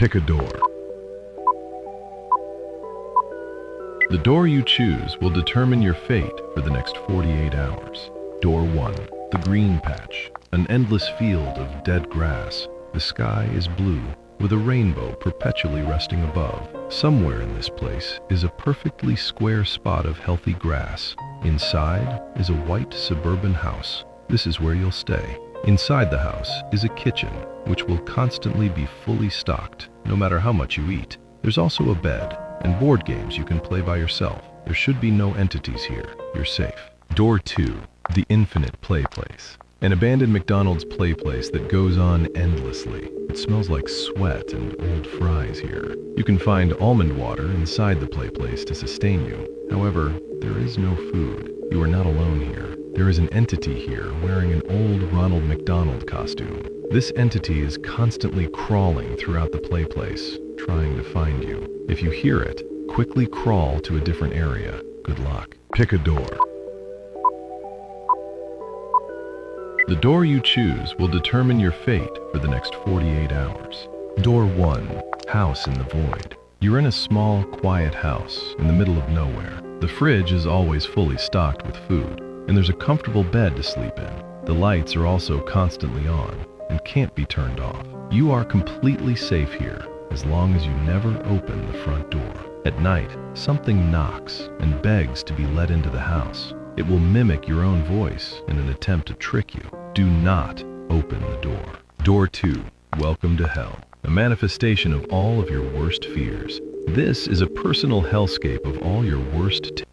Pick a door. The door you choose will determine your fate for the next 48 hours. Door 1. The green patch. An endless field of dead grass. The sky is blue, with a rainbow perpetually resting above. Somewhere in this place is a perfectly square spot of healthy grass. Inside is a white suburban house. This is where you'll stay. Inside the house is a kitchen, which will constantly be fully stocked, no matter how much you eat. There's also a bed and board games you can play by yourself. There should be no entities here. You're safe. Door 2. The Infinite Play Place. An abandoned McDonald's play place that goes on endlessly. It smells like sweat and old fries here. You can find almond water inside the play place to sustain you. However, there is no food. You are not alone here. There is an entity here wearing an old Ronald McDonald costume. This entity is constantly crawling throughout the play place, trying to find you. If you hear it, quickly crawl to a different area. Good luck. Pick a door. The door you choose will determine your fate for the next 48 hours. Door 1. House in the Void. You're in a small, quiet house in the middle of nowhere. The fridge is always fully stocked with food, and there's a comfortable bed to sleep in. The lights are also constantly on and can't be turned off. You are completely safe here as long as you never open the front door. At night, something knocks and begs to be let into the house. It will mimic your own voice in an attempt to trick you. Do not open the door. Door 2. Welcome to Hell. A manifestation of all of your worst fears. This is a personal hellscape of all your worst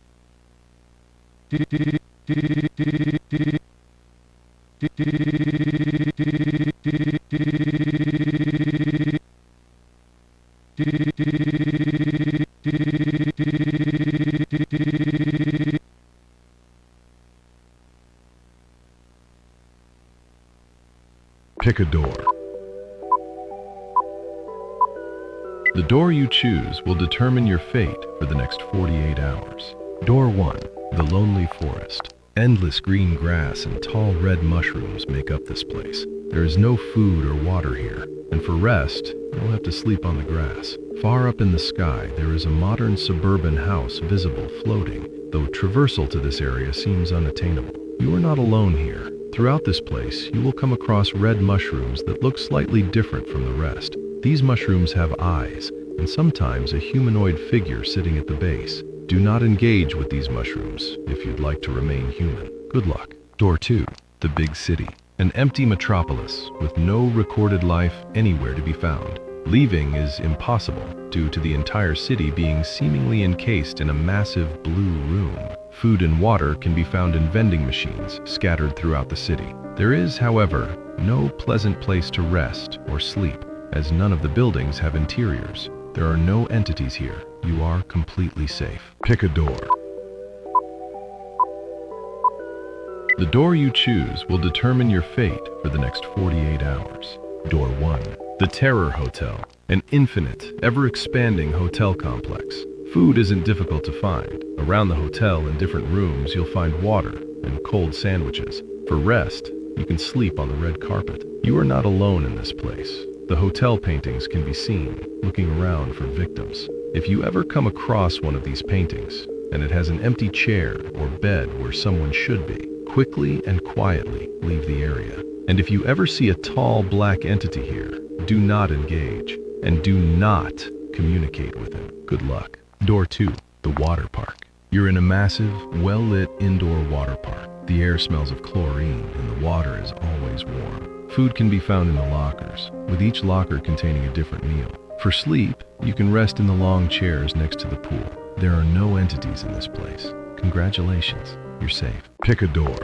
Pick a door. The door you choose will determine your fate for the next 48 hours. Door 1. The Lonely Forest. Endless green grass and tall red mushrooms make up this place. There is no food or water here, and for rest, you'll have to sleep on the grass. Far up in the sky, there is a modern suburban house visible floating, though traversal to this area seems unattainable. You are not alone here. Throughout this place, you will come across red mushrooms that look slightly different from the rest. These mushrooms have eyes, and sometimes a humanoid figure sitting at the base. Do not engage with these mushrooms if you'd like to remain human. Good luck. Door 2. The Big City. An empty metropolis with no recorded life anywhere to be found. Leaving is impossible due to the entire city being seemingly encased in a massive blue room. Food and water can be found in vending machines scattered throughout the city. There is, however, no pleasant place to rest or sleep, as none of the buildings have interiors. There are no entities here. You are completely safe. Pick a door. The door you choose will determine your fate for the next 48 hours. Door 1. The Terror Hotel. An infinite, ever-expanding hotel complex. Food isn't difficult to find. Around the hotel in different rooms you'll find water and cold sandwiches. For rest, you can sleep on the red carpet. You are not alone in this place. The hotel paintings can be seen, looking around for victims. If you ever come across one of these paintings, and it has an empty chair or bed where someone should be, quickly and quietly leave the area. And if you ever see a tall black entity here, do not engage, and do not communicate with him. Good luck. Door 2. The Water Park. You're in a massive, well-lit indoor water park. The air smells of chlorine, and the water is always warm. Food can be found in the lockers, with each locker containing a different meal. For sleep, you can rest in the long chairs next to the pool. There are no entities in this place. Congratulations, you're safe. Pick a door.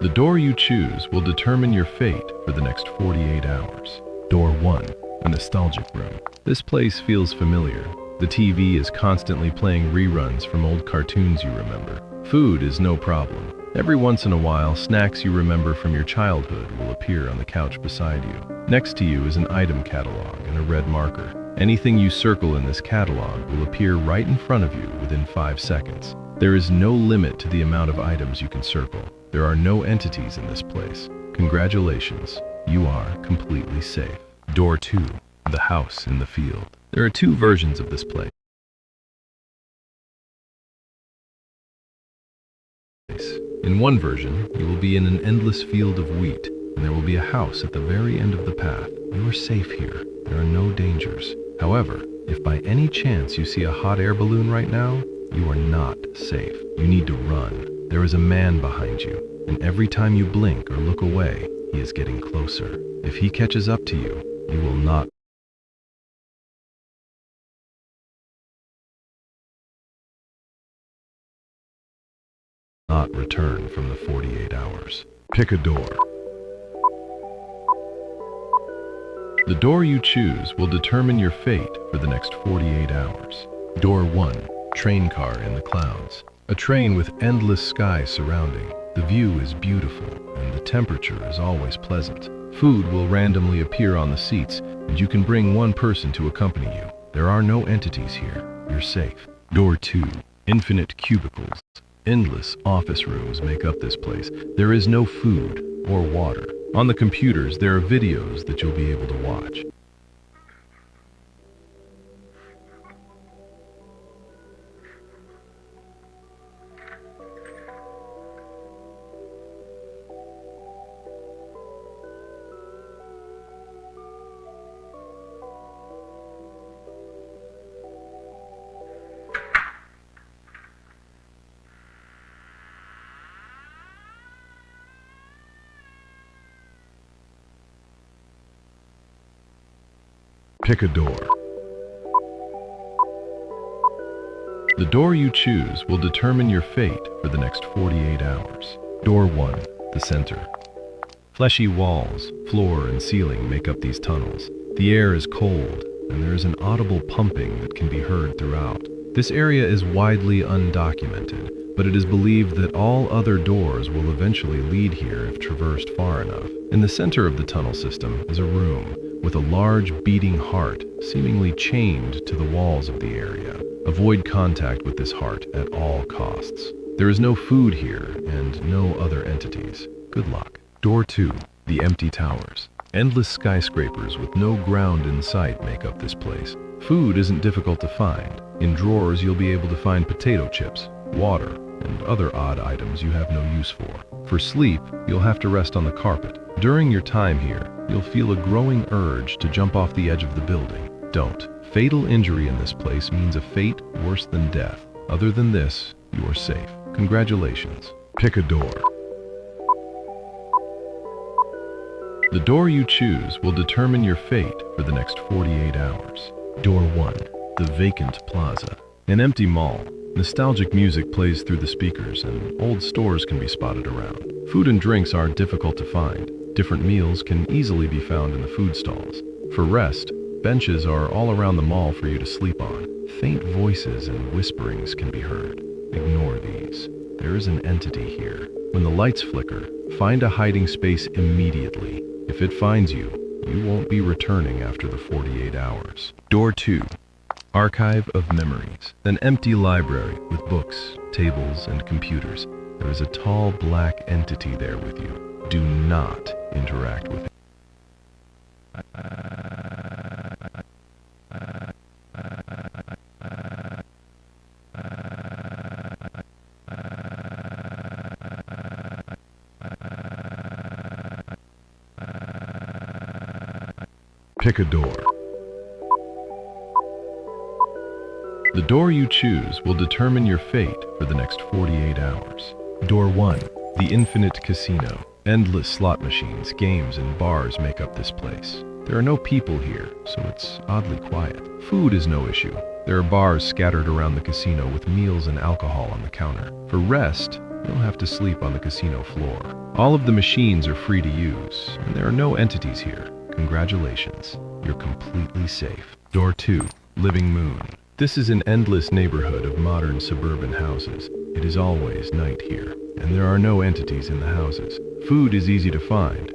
The door you choose will determine your fate for the next 48 hours. Door 1. A nostalgic room. This place feels familiar. The TV is constantly playing reruns from old cartoons you remember. Food is no problem. Every once in a while, snacks you remember from your childhood will appear on the couch beside you. Next to you is an item catalog and a red marker. Anything you circle in this catalog will appear right in front of you within 5 seconds. There is no limit to the amount of items you can circle. There are no entities in this place. Congratulations, you are completely safe. Door 2, the house in the field. There are two versions of this place. In one version, you will be in an endless field of wheat, and there will be a house at the very end of the path. You are safe here. There are no dangers. However, if by any chance you see a hot air balloon right now, you are not safe. You need to run. There is a man behind you, and every time you blink or look away, he is getting closer. If he catches up to you, you will not return from the 48 hours. Pick a door. The door you choose will determine your fate for the next 48 hours. Door 1, train car in the clouds. A train with endless sky surrounding. The view is beautiful and the temperature is always pleasant. Food will randomly appear on the seats and you can bring one person to accompany you. There are no entities here. You're safe. Door 2, infinite cubicles. Endless office rooms make up this place. There is no food or water. On the computers, there are videos that you'll be able to watch. Pick a door. The door you choose will determine your fate for the next 48 hours. Door 1, the center. Fleshy walls, floor, and ceiling make up these tunnels. The air is cold, and there is an audible pumping that can be heard throughout. This area is widely undocumented, but it is believed that all other doors will eventually lead here if traversed far enough. In the center of the tunnel system is a room with a large beating heart seemingly chained to the walls of the area. Avoid contact with this heart at all costs. There is no food here and no other entities. Good luck. Door 2, the empty towers. Endless skyscrapers with no ground in sight make up this place. Food isn't difficult to find. In drawers you'll be able to find potato chips, water, and other odd items you have no use for. For sleep, you'll have to rest on the carpet. During your time here, you'll feel a growing urge to jump off the edge of the building. Don't. Fatal injury in this place means a fate worse than death. Other than this, you are safe. Congratulations. Pick a door. The door you choose will determine your fate for the next 48 hours. Door 1, the vacant plaza. An empty mall. Nostalgic music plays through the speakers and old stores can be spotted around. Food and drinks aren't difficult to find. Different meals can easily be found in the food stalls. For rest, benches are all around the mall for you to sleep on. Faint voices and whisperings can be heard. Ignore these. There is an entity here. When the lights flicker, find a hiding space immediately. If it finds you, you won't be returning after the 48 hours. Door 2, Archive of Memories. An empty library with books, tables, and computers. There is a tall black entity there with you. Do not interact with it. Pick a door. The door you choose will determine your fate for the next 48 hours. Door 1, the Infinite Casino. Endless slot machines, games, and bars make up this place. There are no people here, so it's oddly quiet. Food is no issue. There are bars scattered around the casino with meals and alcohol on the counter. For rest, you'll have to sleep on the casino floor. All of the machines are free to use, and there are no entities here. Congratulations, you're completely safe. Door 2, Living Moon. This is an endless neighborhood of modern suburban houses. It is always night here, and there are no entities in the houses. Food is easy to find,